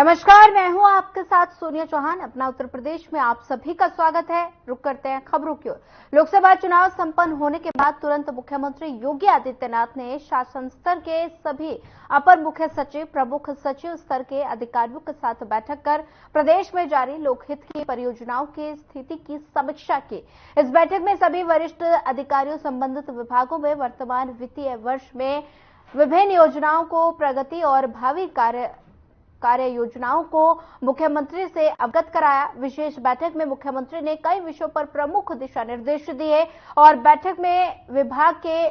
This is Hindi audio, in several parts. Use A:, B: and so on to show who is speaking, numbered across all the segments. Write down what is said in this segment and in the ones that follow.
A: नमस्कार, मैं हूं आपके साथ सोनिया चौहान। अपना उत्तर प्रदेश में आप सभी का स्वागत है। रुक करते हैं खबरों की ओर। लोकसभा चुनाव संपन्न होने के बाद तुरंत मुख्यमंत्री योगी आदित्यनाथ ने शासन स्तर के सभी अपर मुख्य सचिव, प्रमुख सचिव स्तर के अधिकारियों के साथ बैठक कर प्रदेश में जारी लोकहित की परियोजनाओं की स्थिति की समीक्षा की। इस बैठक में सभी वरिष्ठ अधिकारियों संबंधित विभागों में वर्तमान वित्तीय वर्ष में विभिन्न योजनाओं को प्रगति और भावी कार्य योजनाओं को मुख्यमंत्री से अवगत कराया। विशेष बैठक में मुख्यमंत्री ने कई विषयों पर प्रमुख दिशा निर्देश दिए और बैठक में विभाग के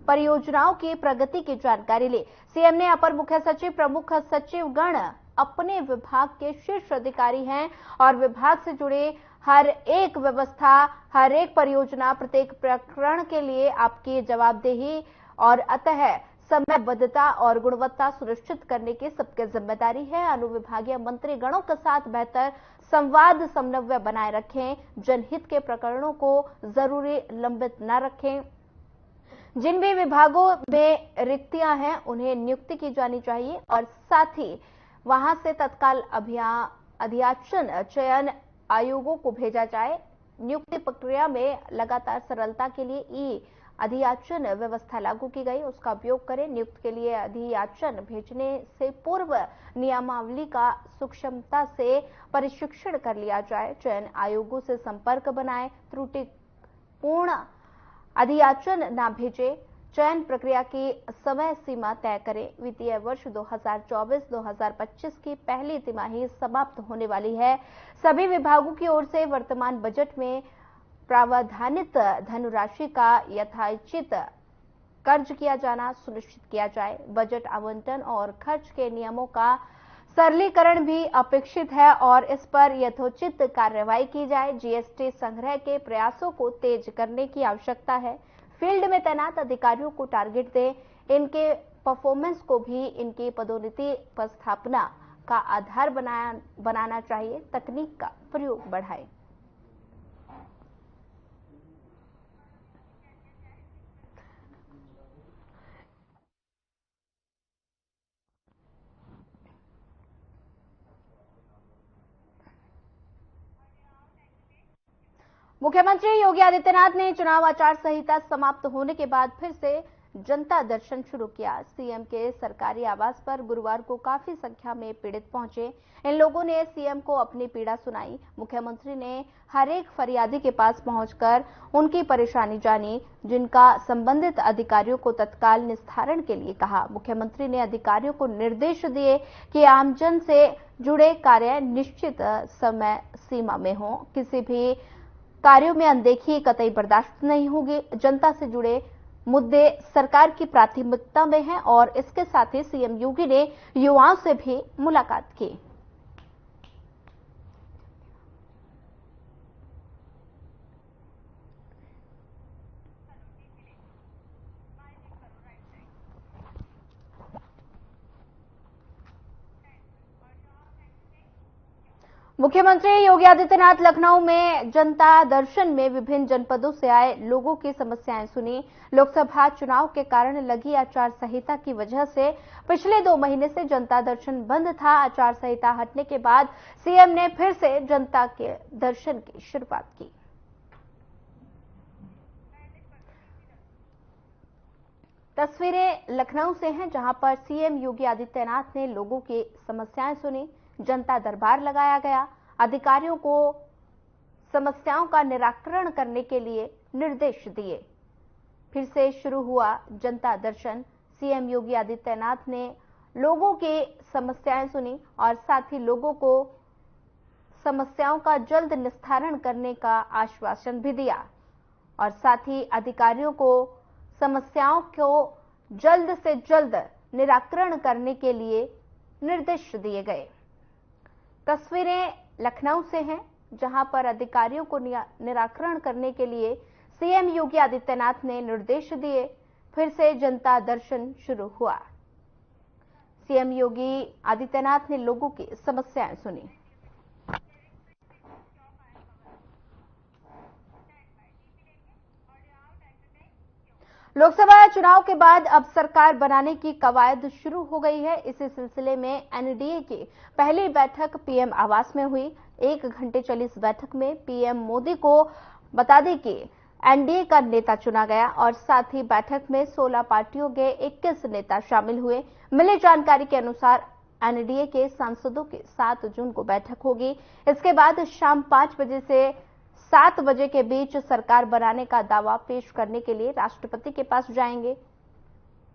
A: परियोजनाओं की प्रगति की जानकारी ली। सीएम ने अपर मुख्य सचिव, प्रमुख सचिव गण अपने विभाग के शीर्ष अधिकारी हैं और विभाग से जुड़े हर एक व्यवस्था, हर एक परियोजना, प्रत्येक प्रकरण के लिए आपकी जवाबदेही और अतः समयबद्धता और गुणवत्ता सुनिश्चित करने की सबकी जिम्मेदारी है। अनुविभागीय मंत्री गणों के साथ बेहतर संवाद समन्वय बनाए रखें। जनहित के प्रकरणों को जरूरी लंबित न रखें। जिन भी विभागों में रिक्तियां हैं उन्हें नियुक्ति की जानी चाहिए और साथ ही वहां से तत्काल अध्याचन चयन आयोगों को भेजा जाए। नियुक्ति प्रक्रिया में लगातार सरलता के लिए ई अधियाचन व्यवस्था लागू की गई, उसका उपयोग करें। नियुक्त के लिए अधियाचन भेजने से पूर्व नियमावली का सूक्ष्मता से प्रशिक्षण कर लिया जाए। चयन आयोगों से संपर्क बनाएं। त्रुटिपूर्ण अधियाचन न भेजे। चयन प्रक्रिया की समय सीमा तय करें। वित्तीय वर्ष 2024-2025 की पहली तिमाही समाप्त होने वाली है। सभी विभागों की ओर से वर्तमान बजट में प्रावधानित धनराशि का यथाचित खर्च किया जाना सुनिश्चित किया जाए। बजट आवंटन और खर्च के नियमों का सरलीकरण भी अपेक्षित है और इस पर यथोचित कार्रवाई की जाए। जीएसटी संग्रह के प्रयासों को तेज करने की आवश्यकता है। फील्ड में तैनात अधिकारियों को टारगेट दें। इनके परफॉर्मेंस को भी इनकी पदोन्नति पर स्थापना का आधार बनाना चाहिए। तकनीक का प्रयोग बढ़ाएं। मुख्यमंत्री योगी आदित्यनाथ ने चुनाव आचार संहिता समाप्त होने के बाद फिर से जनता दर्शन शुरू किया। सीएम के सरकारी आवास पर गुरुवार को काफी संख्या में पीड़ित पहुंचे। इन लोगों ने सीएम को अपनी पीड़ा सुनाई। मुख्यमंत्री ने हर एक फरियादी के पास पहुंचकर उनकी परेशानी जानी, जिनका संबंधित अधिकारियों को तत्काल निस्तारण के लिए कहा। मुख्यमंत्री ने अधिकारियों को निर्देश दिए कि आमजन से जुड़े कार्य निश्चित समय सीमा में हों। किसी भी कार्यों में अनदेखी कतई बर्दाश्त नहीं होगी। जनता से जुड़े मुद्दे सरकार की प्राथमिकता में हैं और इसके साथ ही सीएम योगी ने युवाओं से भी मुलाकात की। मुख्यमंत्री योगी आदित्यनाथ लखनऊ में जनता दर्शन में विभिन्न जनपदों से आए लोगों की समस्याएं सुनी। लोकसभा चुनाव के कारण लगी आचार संहिता की वजह से पिछले 2 महीने से जनता दर्शन बंद था। आचार संहिता हटने के बाद सीएम ने फिर से जनता के दर्शन की शुरुआत की। तस्वीरें लखनऊ से हैं, जहां पर सीएम योगी आदित्यनाथ ने लोगों की समस्याएं सुनी। जनता दरबार लगाया गया। अधिकारियों को समस्याओं का निराकरण करने के लिए निर्देश दिए। फिर से शुरू हुआ जनता दर्शन। सीएम योगी आदित्यनाथ ने लोगों की समस्याएं सुनी और साथ ही लोगों को समस्याओं का जल्द निस्तारण करने का आश्वासन भी दिया और साथ ही अधिकारियों को समस्याओं को जल्द से जल्द निराकरण करने के लिए निर्देश दिए गए। तस्वीरें लखनऊ से हैं, जहां पर अधिकारियों को निराकरण करने के लिए सीएम योगी आदित्यनाथ ने निर्देश दिए। फिर से जनता दर्शन शुरू हुआ। सीएम योगी आदित्यनाथ ने लोगों की समस्याएं सुनी। लोकसभा चुनाव के बाद अब सरकार बनाने की कवायद शुरू हो गई है। इसी सिलसिले में एनडीए की पहली बैठक पीएम आवास में हुई। 1 घंटे चली इस बैठक में पीएम मोदी को बता दें कि एनडीए का नेता चुना गया और साथ ही बैठक में 16 पार्टियों के 21 नेता शामिल हुए। मिली जानकारी के अनुसार एनडीए के सांसदों की 7 जून को बैठक होगी। इसके बाद शाम 5 बजे से 7 बजे के बीच सरकार बनाने का दावा पेश करने के लिए राष्ट्रपति के पास जाएंगे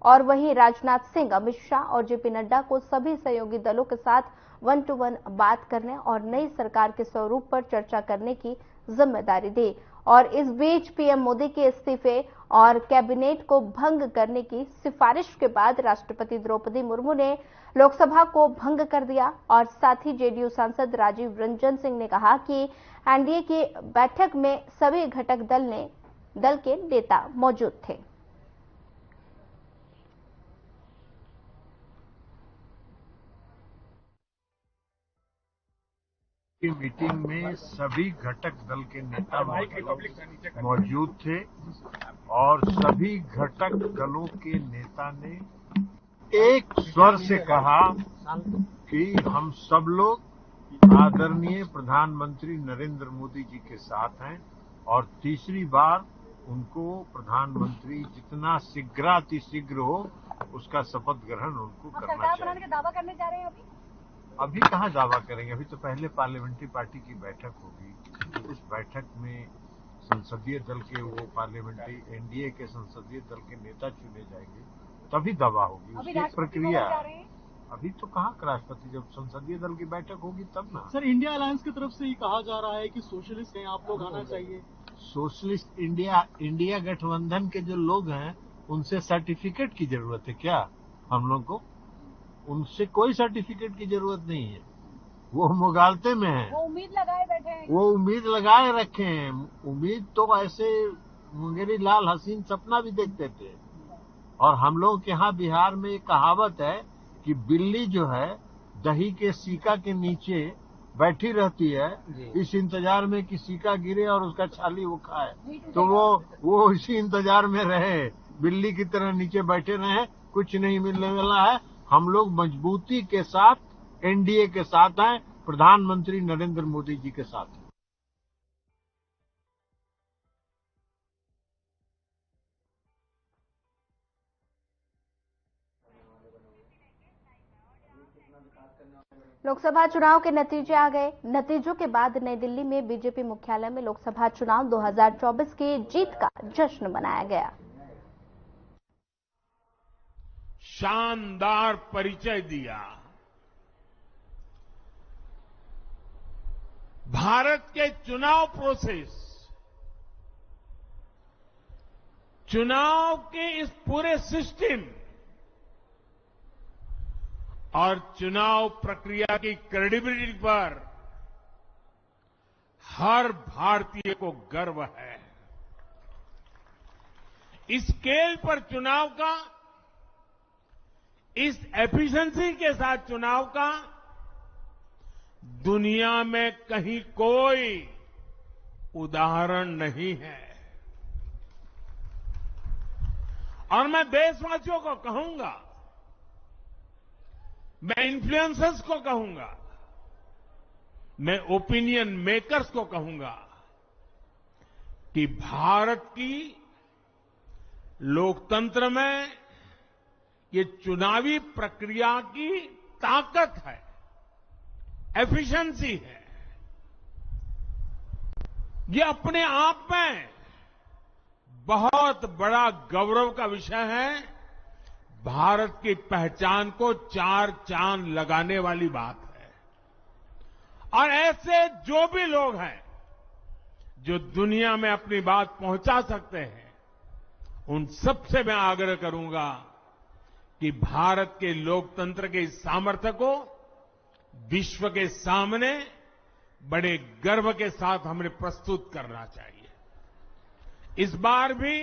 A: और वहीं राजनाथ सिंह, अमित शाह और जेपी नड्डा को सभी सहयोगी दलों के साथ 1 to 1 बात करने और नई सरकार के स्वरूप पर चर्चा करने की जिम्मेदारी दी। और इस बीच पीएम मोदी के इस्तीफे और कैबिनेट को भंग करने की सिफारिश के बाद राष्ट्रपति द्रौपदी मुर्मू ने लोकसभा को भंग कर दिया और साथ ही जेडीयू सांसद राजीव रंजन सिंह ने कहा कि एनडीए की बैठक में सभी घटक दल के नेता मौजूद थे।
B: की मीटिंग में सभी घटक दल के नेता मौजूद थे और सभी घटक दलों के नेता ने एक स्वर से कहा कि हम सब लोग आदरणीय प्रधानमंत्री नरेंद्र मोदी जी के साथ हैं और तीसरी बार उनको प्रधानमंत्री जितना शीघ्रातिशीघ्र हो उसका शपथ ग्रहण उनको करना चाहिए।
C: बनाने का दावा करने जा रहे हैं
B: अभी कहाँ दावा करेंगे, अभी तो पहले पार्लियामेंट्री पार्टी की बैठक होगी। उस बैठक में संसदीय दल के वो पार्लियामेंट्री एनडीए के संसदीय दल के नेता चुने जाएंगे, तभी दावा होगी। उसकी प्रक्रिया अभी तो कहाँ राष्ट्रपति, जब संसदीय दल की बैठक होगी तब ना।
C: सर, इंडिया अलायंस की तरफ से ये कहा जा रहा है कि सोशलिस्ट हैं आप लोग, आना चाहिए।
B: सोशलिस्ट इंडिया गठबंधन के जो लोग हैं उनसे सर्टिफिकेट की जरूरत है क्या? हम लोग को उनसे कोई सर्टिफिकेट की जरूरत नहीं है। वो मुगालते में है,
C: वो उम्मीद लगाए बैठे हैं,
B: वो उम्मीद लगाए रखे हैं। उम्मीद तो ऐसे मुंगेरी लाल हसीन सपना भी देखते थे। और हम लोग के यहाँ बिहार में एक कहावत है कि बिल्ली जो है दही के सीका के नीचे बैठी रहती है इस इंतजार में कि सीका गिरे और उसका छाली वो खाए, तो वो इसी इंतजार में रहे, बिल्ली की तरह नीचे बैठे रहे, कुछ नहीं मिलने वाला है। हम लोग मजबूती के साथ एनडीए के साथ हैं, प्रधानमंत्री नरेंद्र मोदी जी के साथ हैं।
A: लोकसभा चुनाव के नतीजे आ गए। नतीजों के बाद नई दिल्ली में बीजेपी मुख्यालय में लोकसभा चुनाव 2024 की जीत का जश्न मनाया गया।
D: शानदार परिचय दिया। भारत के चुनाव प्रोसेस, चुनाव के इस पूरे सिस्टम और चुनाव प्रक्रिया की क्रेडिबिलिटी पर हर भारतीय को गर्व है। इस स्केल पर चुनाव का, इस एफिशिएंसी के साथ चुनाव का दुनिया में कहीं कोई उदाहरण नहीं है। और मैं देशवासियों को कहूंगा, मैं इन्फ्लुएंसर्स को कहूंगा, मैं ओपिनियन मेकर्स को कहूंगा कि भारत की लोकतंत्र में ये चुनावी प्रक्रिया की ताकत है, एफिशिएंसी है। ये अपने आप में बहुत बड़ा गौरव का विषय है। भारत की पहचान को 4 चांद लगाने वाली बात है। और ऐसे जो भी लोग हैं जो दुनिया में अपनी बात पहुंचा सकते हैं, उन सबसे मैं आग्रह करूंगा कि भारत के लोकतंत्र के इस सामर्थ्य को विश्व के सामने बड़े गर्व के साथ हमें प्रस्तुत करना चाहिए। इस बार भी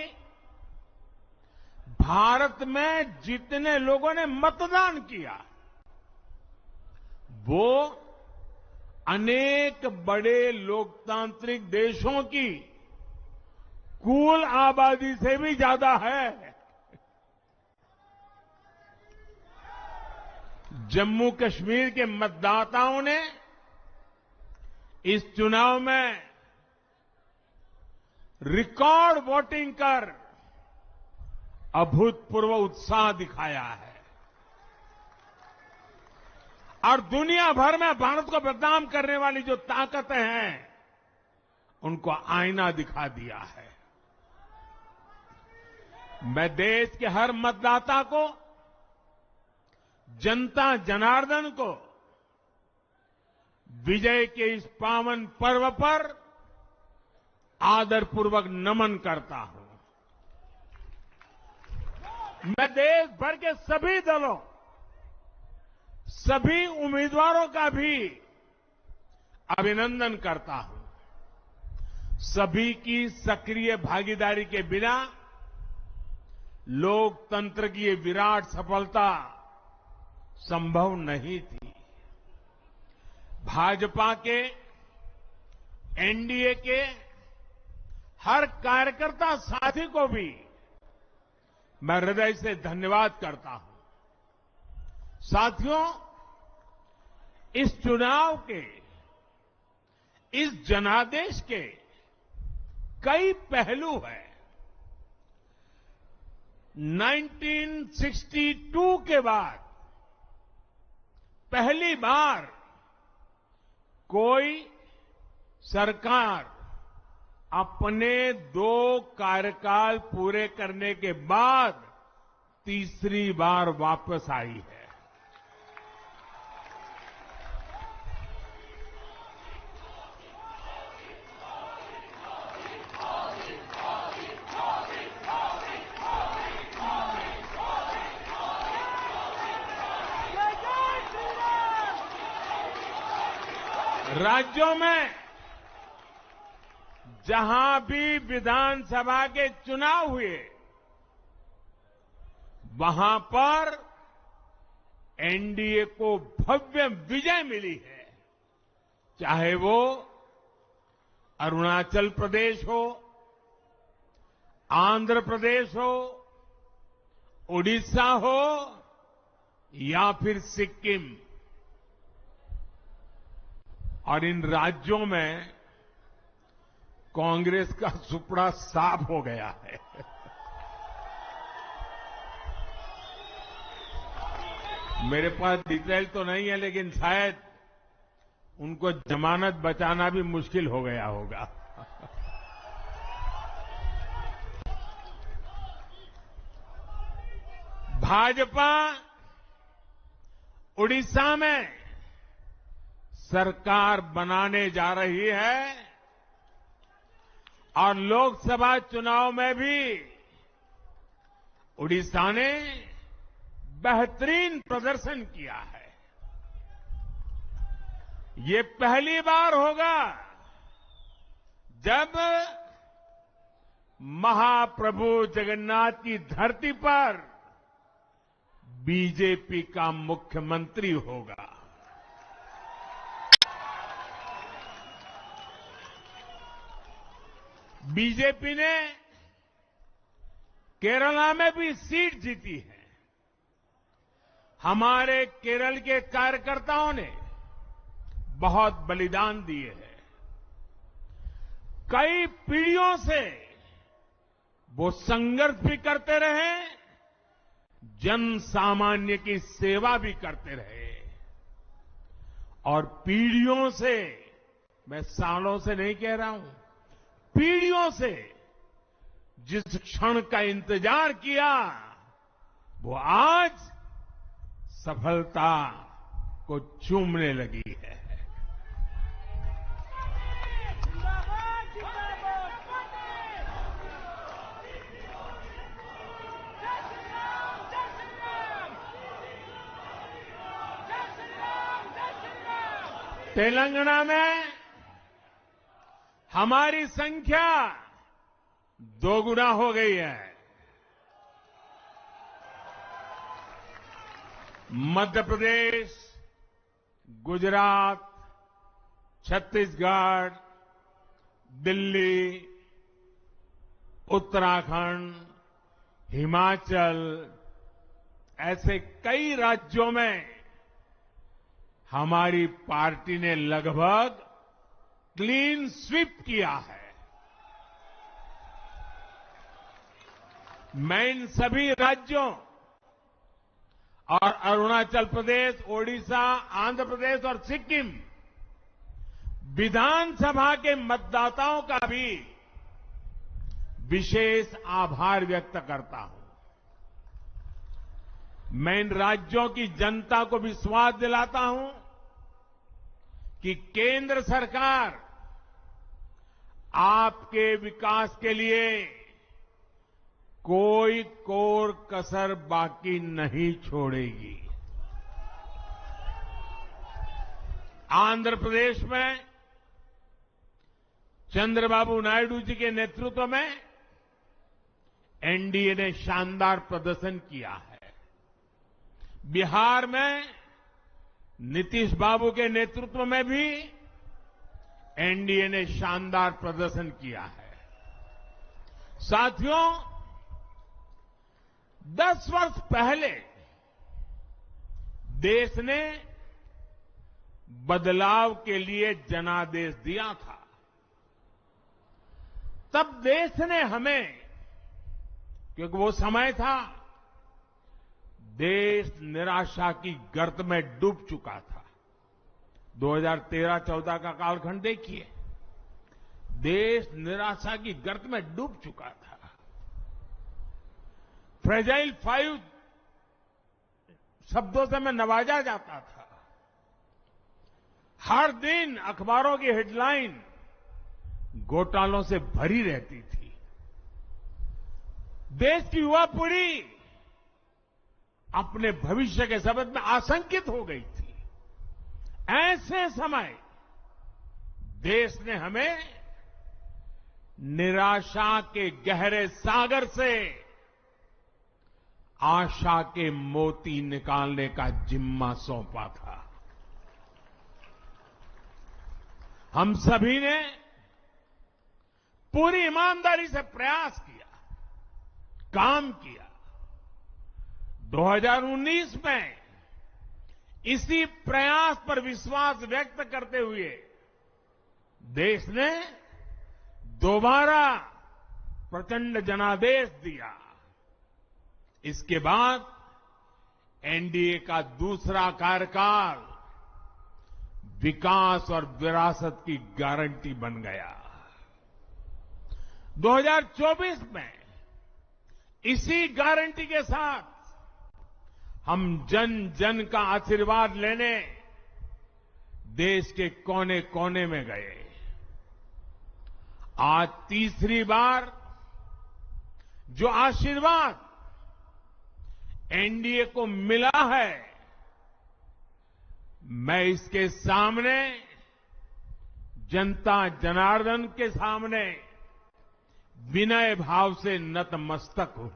D: भारत में जितने लोगों ने मतदान किया, वो अनेक बड़े लोकतांत्रिक देशों की कुल आबादी से भी ज्यादा है। जम्मू कश्मीर के मतदाताओं ने इस चुनाव में रिकॉर्ड वोटिंग कर अभूतपूर्व उत्साह दिखाया है और दुनिया भर में भारत को बदनाम करने वाली जो ताकतें हैं उनको आईना दिखा दिया है। मैं देश के हर मतदाता को, जनता जनार्दन को विजय के इस पावन पर्व पर आदरपूर्वक नमन करता हूं। मैं देश भर के सभी दलों, सभी उम्मीदवारों का भी अभिनंदन करता हूं। सभी की सक्रिय भागीदारी के बिना लोकतंत्र की ये विराट सफलता संभव नहीं थी। भाजपा के, एनडीए के हर कार्यकर्ता साथी को भी मैं हृदय से धन्यवाद करता हूं। साथियों, इस चुनाव के, इस जनादेश के कई पहलू हैं। 1962 के बाद पहली बार कोई सरकार अपने 2 कार्यकाल पूरे करने के बाद तीसरी बार वापस आई है। राज्यों में जहां भी विधानसभा के चुनाव हुए, वहां पर एनडीए को भव्य विजय मिली है। चाहे वो अरुणाचल प्रदेश हो, आंध्र प्रदेश हो, उड़ीसा हो या फिर सिक्किम। और इन राज्यों में कांग्रेस का सुपड़ा साफ हो गया है। मेरे पास डिटेल तो नहीं है, लेकिन शायद उनको जमानत बचाना भी मुश्किल हो गया होगा। भाजपा उड़ीसा में सरकार बनाने जा रही है और लोकसभा चुनाव में भी उड़ीसा ने बेहतरीन प्रदर्शन किया है। ये पहली बार होगा जब महाप्रभु जगन्नाथ की धरती पर बीजेपी का मुख्यमंत्री होगा। बीजेपी ने केरला में भी सीट जीती है। हमारे केरल के कार्यकर्ताओं ने बहुत बलिदान दिए हैं। कई पीढ़ियों से वो संघर्ष भी करते रहे, जन सामान्य की सेवा भी करते रहे और पीढ़ियों से, मैं सालों से नहीं कह रहा हूं, पीढ़ियों से जिस क्षण का इंतजार किया वो आज सफलता को चूमने लगी है। तेलंगाना में हमारी संख्या 2 गुना हो गई है। मध्य प्रदेश, गुजरात, छत्तीसगढ़, दिल्ली, उत्तराखंड, हिमाचल, ऐसे कई राज्यों में हमारी पार्टी ने लगभग क्लीन स्वीप किया है। मैं इन सभी राज्यों और अरुणाचल प्रदेश, ओडिशा, आंध्र प्रदेश और सिक्किम विधानसभा के मतदाताओं का भी विशेष आभार व्यक्त करता हूं। मैं इन राज्यों की जनता को विश्वास दिलाता हूं कि केंद्र सरकार आपके विकास के लिए कोई कोर कसर बाकी नहीं छोड़ेगी। आंध्र प्रदेश में चंद्रबाबू नायडू जी के नेतृत्व में एनडीए ने शानदार प्रदर्शन किया है। बिहार में नीतीश बाबू के नेतृत्व में भी एनडीए ने शानदार प्रदर्शन किया है। साथियों, 10 वर्ष पहले देश ने बदलाव के लिए जनादेश दिया था। तब देश ने हमें, क्योंकि वो समय था देश निराशा की गर्त में डूब चुका था। 2013-14 का कालखंड देखिए, देश निराशा की गर्त में डूब चुका था। फ्रेजाइल 5 शब्दों से मैं नवाजा जाता था। हर दिन अखबारों की हेडलाइन घोटालों से भरी रहती थी। देश की युवा पीढ़ी अपने भविष्य के संबंध में आशंकित हो गई थी। ऐसे समय देश ने हमें निराशा के गहरे सागर से आशा के मोती निकालने का जिम्मा सौंपा था। हम सभी ने पूरी ईमानदारी से प्रयास किया, काम किया। 2019 में इसी प्रयास पर विश्वास व्यक्त करते हुए देश ने दोबारा प्रचंड जनादेश दिया। इसके बाद एनडीए का दूसरा कार्यकाल विकास और विरासत की गारंटी बन गया। 2024 में इसी गारंटी के साथ हम जन जन का आशीर्वाद लेने देश के कोने कोने में गए। आज तीसरी बार जो आशीर्वाद एनडीए को मिला है, मैं इसके सामने, जनता जनार्दन के सामने विनय भाव से नतमस्तक हूं।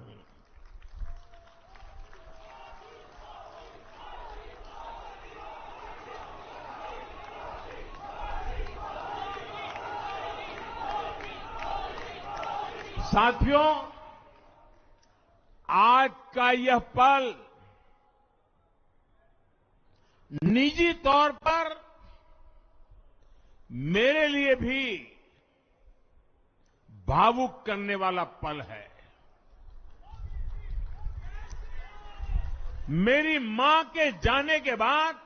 D: साथियों, आज का यह पल निजी तौर पर मेरे लिए भी भावुक करने वाला पल है। मेरी मां के जाने के बाद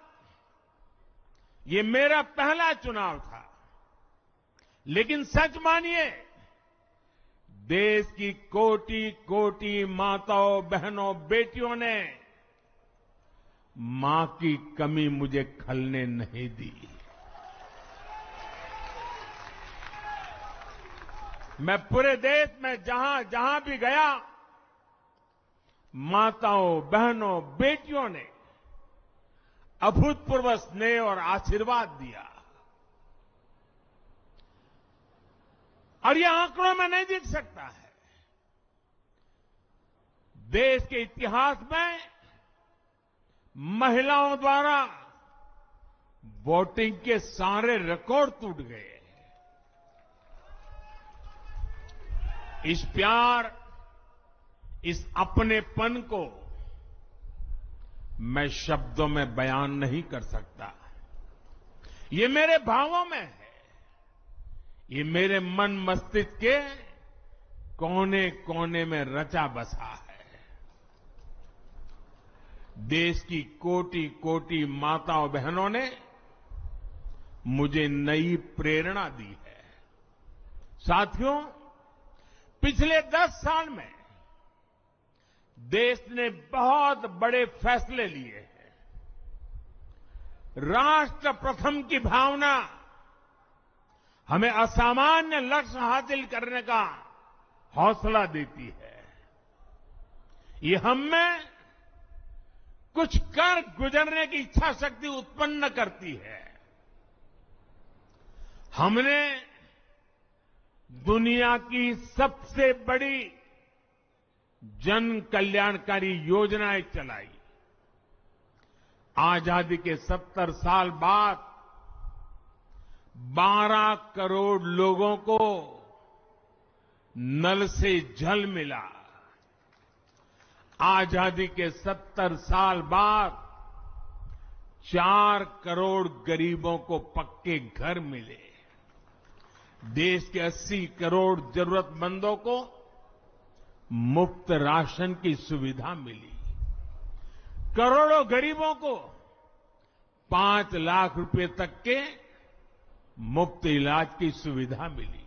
D: ये मेरा पहला चुनाव था, लेकिन सच मानिए, देश की कोटि कोटि माताओं, बहनों, बेटियों ने मां की कमी मुझे खलने नहीं दी। मैं पूरे देश में जहां जहां भी गया, माताओं, बहनों, बेटियों ने अभूतपूर्व स्नेह और आशीर्वाद दिया। और ये आंकड़ों में नहीं दिख सकता है। देश के इतिहास में महिलाओं द्वारा वोटिंग के सारे रिकॉर्ड टूट गए। इस प्यार, इस अपनेपन को मैं शब्दों में बयान नहीं कर सकता। ये मेरे भावों में है, ये मेरे मन मस्तिष्क के कोने कोने में रचा बसा है। देश की कोटि कोटि माताओं बहनों ने मुझे नई प्रेरणा दी है। साथियों, पिछले 10 साल में देश ने बहुत बड़े फैसले लिए हैं। राष्ट्र प्रथम की भावना हमें असामान्य लक्ष्य हासिल करने का हौसला देती है। ये हम में कुछ कर गुजरने की इच्छा शक्ति उत्पन्न करती है। हमने दुनिया की सबसे बड़ी जन कल्याणकारी योजनाएं चलाई। आजादी के 70 साल बाद 12 करोड़ लोगों को नल से जल मिला। आजादी के 70 साल बाद 4 करोड़ गरीबों को पक्के घर मिले। देश के 80 करोड़ जरूरतमंदों को मुफ्त राशन की सुविधा मिली। करोड़ों गरीबों को 5 लाख रुपए तक के मुफ्त इलाज की सुविधा मिली।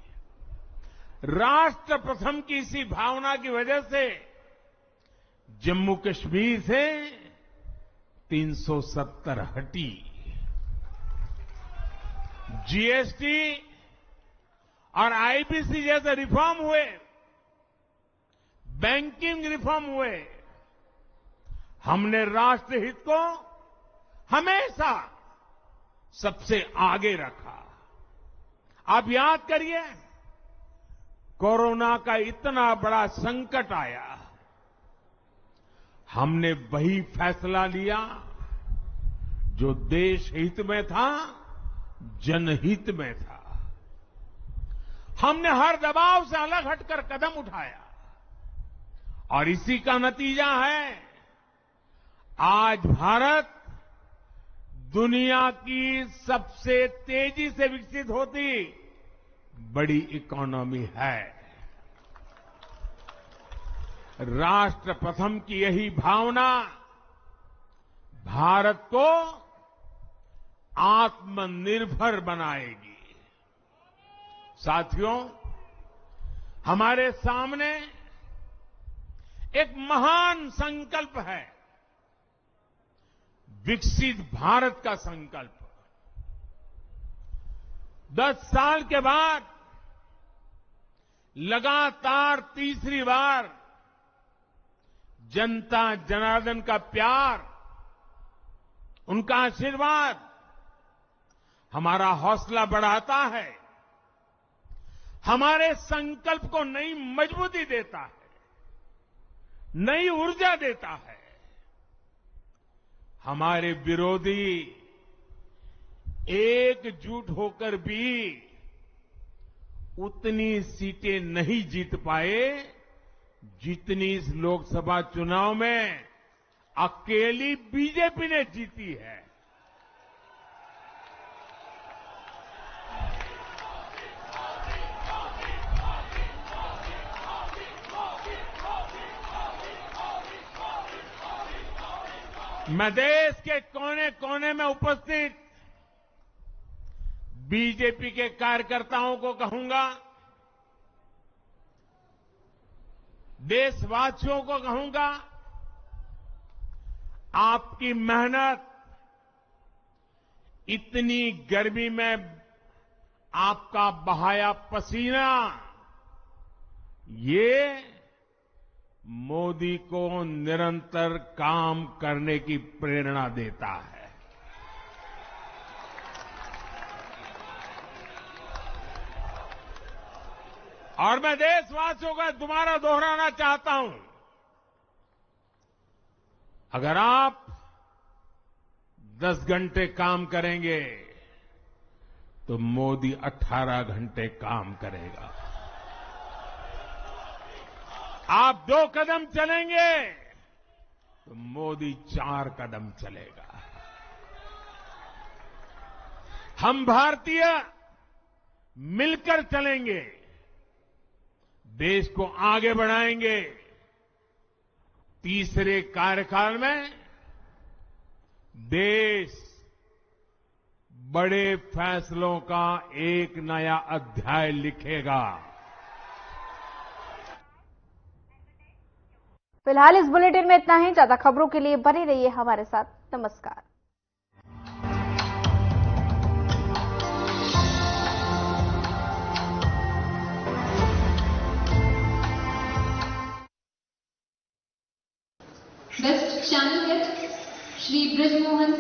D: राष्ट्र प्रथम की इसी भावना की वजह से जम्मू कश्मीर से 370 हटी। जीएसटी और आईबीसी जैसे रिफॉर्म हुए, बैंकिंग रिफॉर्म हुए। हमने राष्ट्रहित को हमेशा सबसे आगे रखा। आप याद करिए, कोरोना का इतना बड़ा संकट आया, हमने वही फैसला लिया जो देश हित में था, जनहित में था। हमने हर दबाव से अलग हटकर कदम उठाया और इसी का नतीजा है आज भारत दुनिया की सबसे तेजी से विकसित होती बड़ी इकोनॉमी है। राष्ट्र प्रथम की यही भावना भारत को आत्मनिर्भर बनाएगी। साथियों, हमारे सामने एक महान संकल्प है, विकसित भारत का संकल्प। 10 साल के बाद लगातार तीसरी बार जनता जनार्दन का प्यार, उनका आशीर्वाद हमारा हौसला बढ़ाता है, हमारे संकल्प को नई मजबूती देता है, नई ऊर्जा देता है। हमारे विरोधी एकजुट होकर भी उतनी सीटें नहीं जीत पाए जितनी इस लोकसभा चुनाव में अकेली बीजेपी ने जीती है। मैं देश के कोने कोने में उपस्थित बीजेपी के कार्यकर्ताओं को कहूंगा, देशवासियों को कहूंगा, आपकी मेहनत, इतनी गर्मी में आपका बहाया पसीना, ये मोदी को निरंतर काम करने की प्रेरणा देता है। और मैं देशवासियों का दोबारा दोहराना चाहता हूं, अगर आप 10 घंटे काम करेंगे तो मोदी 18 घंटे काम करेगा। आप 2 कदम चलेंगे तो मोदी 4 कदम चलेगा। हम भारतीय मिलकर चलेंगे, देश को आगे बढ़ाएंगे। तीसरे कार्यकाल में देश बड़े फैसलों का एक नया अध्याय लिखेगा।
A: फिलहाल इस बुलेटिन में इतना ही। ज्यादा खबरों के लिए बने रहिए हमारे साथ। नमस्कार।
E: Best channel head Shri Brijmohan